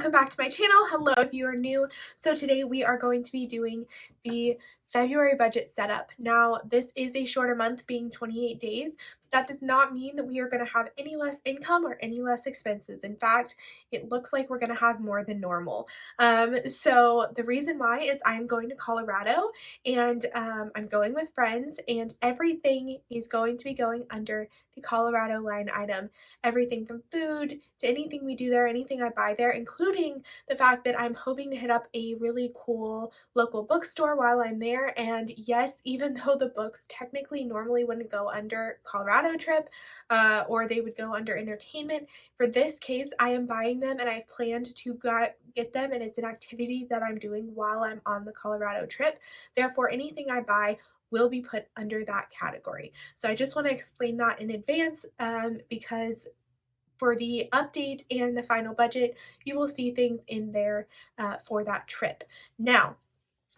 welcome back to my channel. Hello if you are new. So today we are going to be doing the February budget setup. Now this is a shorter month, being 28 days, but that does not mean that we are going to have any less income or any less expenses. In fact, it looks like we're going to have more than normal. So the reason why is I'm going to Colorado, and I'm going with friends, and everything is going to be going under the Colorado line item. Everything from food to anything we do there, anything I buy there, including the fact that I'm hoping to hit up a really cool local bookstore while I'm there. And yes, even though the books technically normally wouldn't go under Colorado trip, or they would go under entertainment, for this case I am buying them and I've planned to get them, and it's an activity that I'm doing while I'm on the Colorado trip. Therefore, anything I buy will be put under that category. So I just want to explain that in advance, because for the update and the final budget, you will see things in there for that trip. Now,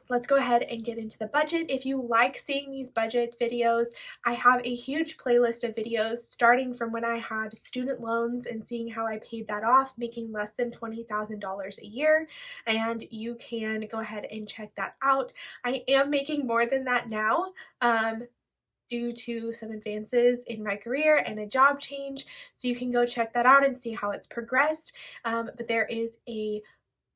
let's go ahead and get into the budget. If you like seeing these budget videos, I have a huge playlist of videos starting from when I had student loans and seeing how I paid that off, making less than $20,000 a year, and you can go ahead and check that out. I am making more than that now, due to some advances in my career and a job change, so you can go check that out and see how it's progressed. But there is a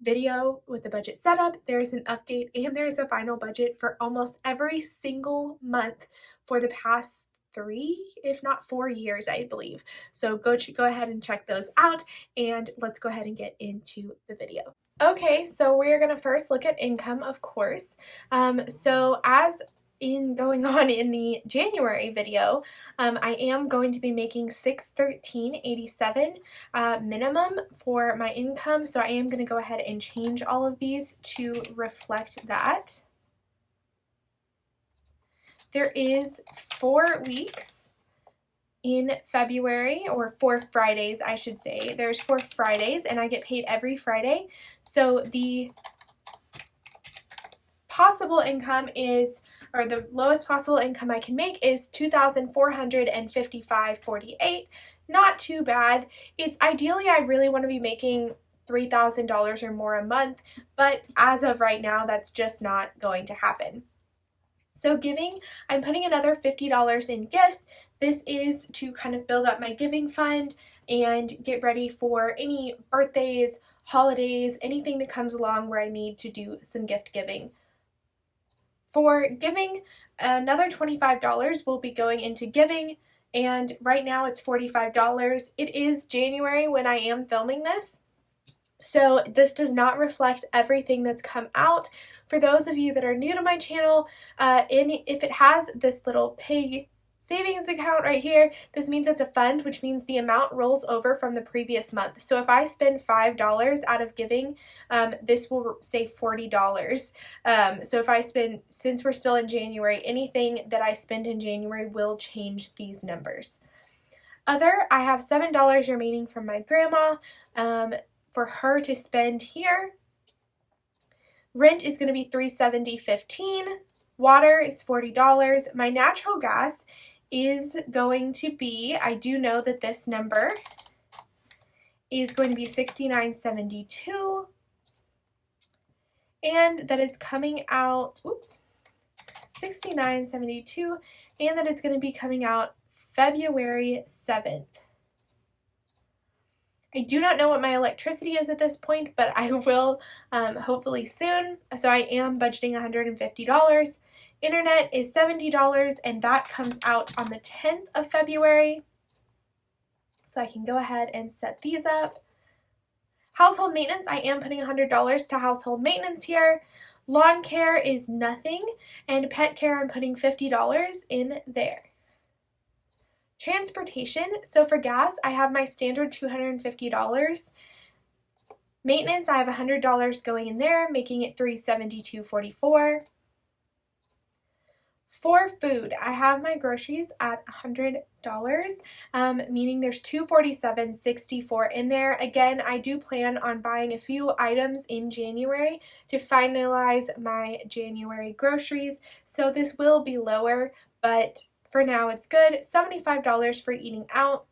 video with the budget setup, there's an update, and there's a final budget for almost every single month for the past 3, if not 4 years, I believe. So go ahead and check those out, and let's go ahead and get into the video. Okay, so we're going to first look at income, of course. So as going on in the January video, I am going to be making $613.87 minimum for my income, so I am going to go ahead and change all of these to reflect that. There is 4 weeks in February, or 4 Fridays, I should say. There's 4 Fridays, and I get paid every Friday. So the possible income is, or the lowest possible income I can make is $2,455.48. Not too bad. It's ideally I really want to be making $3,000 or more a month, but as of right now, that's just not going to happen. So giving, I'm putting another $50 in gifts. This is to kind of build up my giving fund and get ready for any birthdays, holidays, anything that comes along where I need to do some gift giving. For giving, another $25 will be going into giving, and right now it's $45. It is January when I am filming this, so this does not reflect everything that's come out. For those of you that are new to my channel, if it has this little pig savings account right here, this means it's a fund, which means the amount rolls over from the previous month. So if I spend $5 out of giving, this will say $40. So if I spend, since we're still in January, anything that I spend in January will change these numbers. Other, I have $7 remaining from my grandma for her to spend here. Rent is going to be $370.15. Water is $40. My natural gas is going to be, I do know that this number is going to be $69.72, and that it's coming out, $69.72, and that it's going to be coming out February 7th. I do not know what my electricity is at this point, but I will hopefully soon. So I am budgeting $150. Internet is $70, and that comes out on the 10th of February. So I can go ahead and set these up. Household maintenance, I am putting $100 to household maintenance here. Lawn care is nothing, and pet care I'm putting $50 in there. Transportation, so for gas, I have my standard $250. Maintenance, I have $100 going in there, making it $372.44. For food, I have my groceries at $100, meaning there's $247.64 in there. Again, I do plan on buying a few items in January to finalize my January groceries, so this will be lower, but for now it's good. $75 for eating out.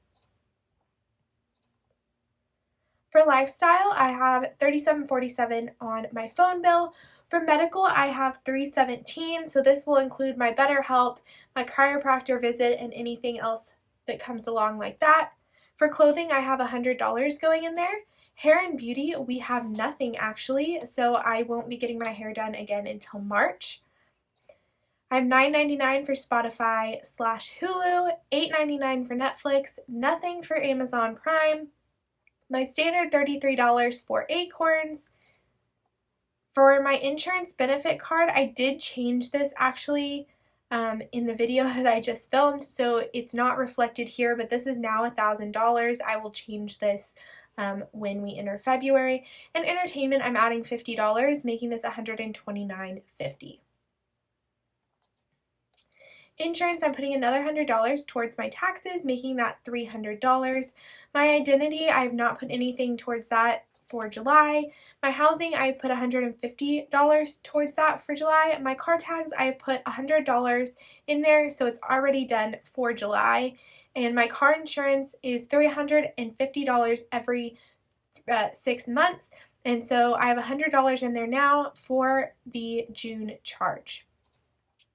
For lifestyle, I have $37.47 on my phone bill. For medical, I have $317, so this will include my BetterHelp, my chiropractor visit, and anything else that comes along like that. For clothing, I have $100 going in there. Hair and beauty, we have nothing actually, so I won't be getting my hair done again until March. I have $9.99 for Spotify/Hulu, $8.99 for Netflix, nothing for Amazon Prime. My standard $33 for Acorns. For my insurance benefit card, I did change this actually in the video that I just filmed, so it's not reflected here, but this is now $1,000. I will change this when we enter February. And entertainment, I'm adding $50, making this $129.50. Insurance, I'm putting another $100 towards my taxes, making that $300. My identity, I have not put anything towards that for July. My housing, I've put $150 towards that for July. My car tags, I've put $100 in there, so it's already done for July. And my car insurance is $350 every 6 months, and so I have $100 in there now for the June charge.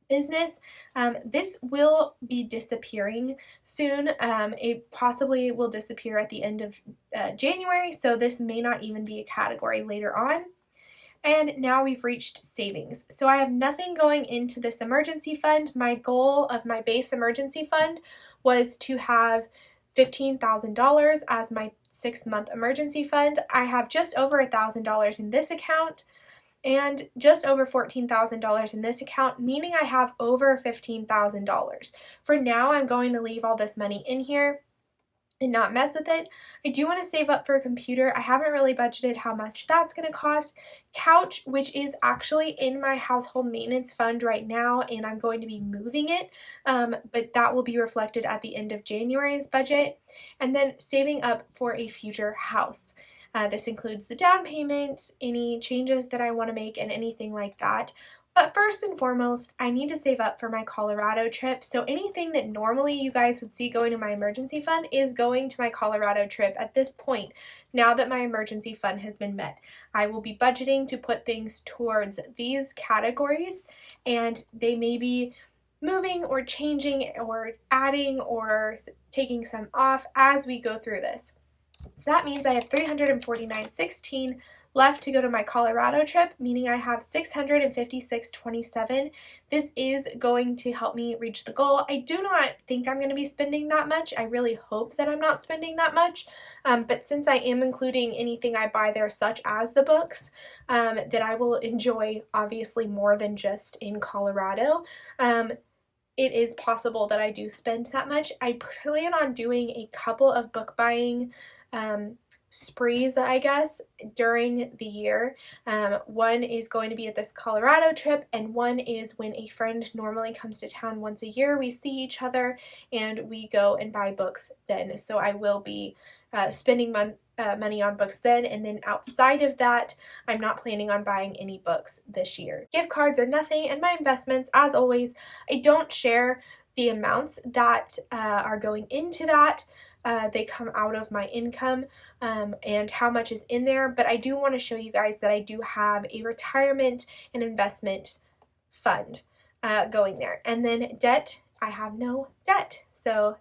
Business, this will be disappearing soon. It possibly will disappear at the end of January, so this may not even be a category later on. And now we've reached savings. So I have nothing going into this emergency fund. My goal of my base emergency fund was to have $15,000 as my 6-month emergency fund. I have just over $1,000 in this account and just over $14,000 in this account, meaning I have over $15,000. For now, I'm going to leave all this money in here and not mess with it. I do want to save up for a computer. I haven't really budgeted how much that's going to cost. Couch, which is actually in my household maintenance fund right now, and I'm going to be moving it, but that will be reflected at the end of January's budget. And then saving up for a future house. This includes the down payment, any changes that I want to make, and anything like that. But first and foremost, I need to save up for my Colorado trip. So anything that normally you guys would see going to my emergency fund is going to my Colorado trip at this point, now that my emergency fund has been met. I will be budgeting to put things towards these categories, and they may be moving or changing or adding or taking some off as we go through this. So that means I have $349.16 left to go to my Colorado trip, meaning I have $656.27. This is going to help me reach the goal. I do not think I'm going to be spending that much. I really hope that I'm not spending that much, but since I am including anything I buy there, such as the books, that I will enjoy obviously more than just in Colorado, it is possible that I do spend that much. I plan on doing a couple of book buying sprees, I guess, during the year. One is going to be at this Colorado trip, and one is when a friend normally comes to town once a year. We see each other and we go and buy books then. So I will be spending money on books then, and then outside of that, I'm not planning on buying any books this year. Gift cards are nothing, and my investments, as always, I don't share the amounts that are going into that. They come out of my income and how much is in there, but I do want to show you guys that I do have a retirement and investment fund going there. And then debt, I have no debt. So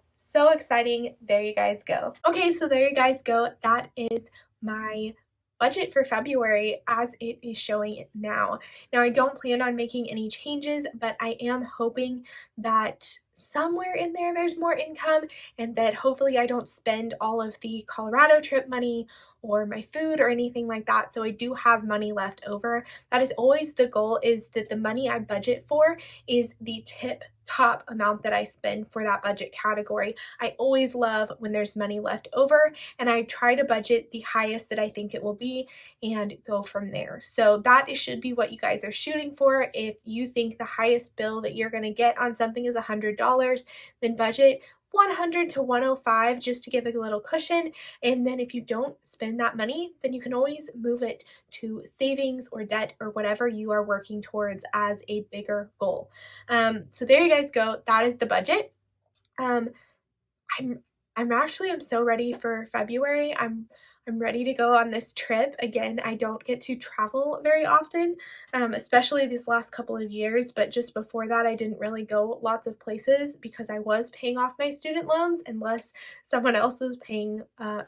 exciting. There you guys go. Okay, so there you guys go. That is my budget for February as it is showing it now. Now, I don't plan on making any changes, but I am hoping that somewhere in there there's more income, and that hopefully I don't spend all of the Colorado trip money or my food or anything like that, so I do have money left over. That is always the goal, is that the money I budget for is the top amount that I spend for that budget category. I always love when there's money left over, and I try to budget the highest that I think it will be and go from there. So that should be what you guys are shooting for. If you think the highest bill that you're going to get on something is $100, then budget 100 to 105 just to give a little cushion, and then if you don't spend that money, then you can always move it to savings or debt or whatever you are working towards as a bigger goal. So there you guys go. That is the budget. I'm I'm so ready for February. I'm ready to go on this trip. Again, I don't get to travel very often, especially these last couple of years, but just before that, I didn't really go lots of places because I was paying off my student loans unless someone else was paying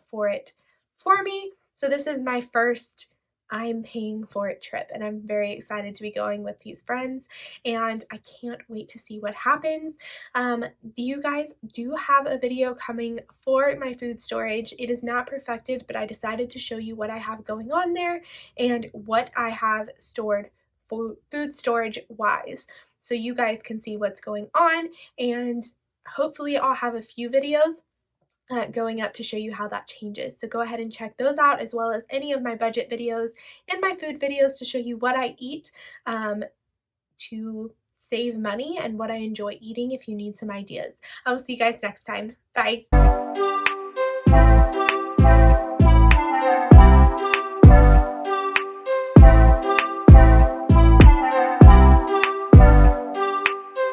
for it for me. So this is my first I'm paying for it trip, and I'm very excited to be going with these friends, and I can't wait to see what happens. You guys do have a video coming for my food storage. It is not perfected, but I decided to show you what I have going on there and what I have stored for food storage wise. So you guys can see what's going on, and hopefully I'll have a few videos going up to show you how that changes. So go ahead and check those out, as well as any of my budget videos and my food videos to show you what I eat to save money and what I enjoy eating if you need some ideas. I will see you guys next time. Bye.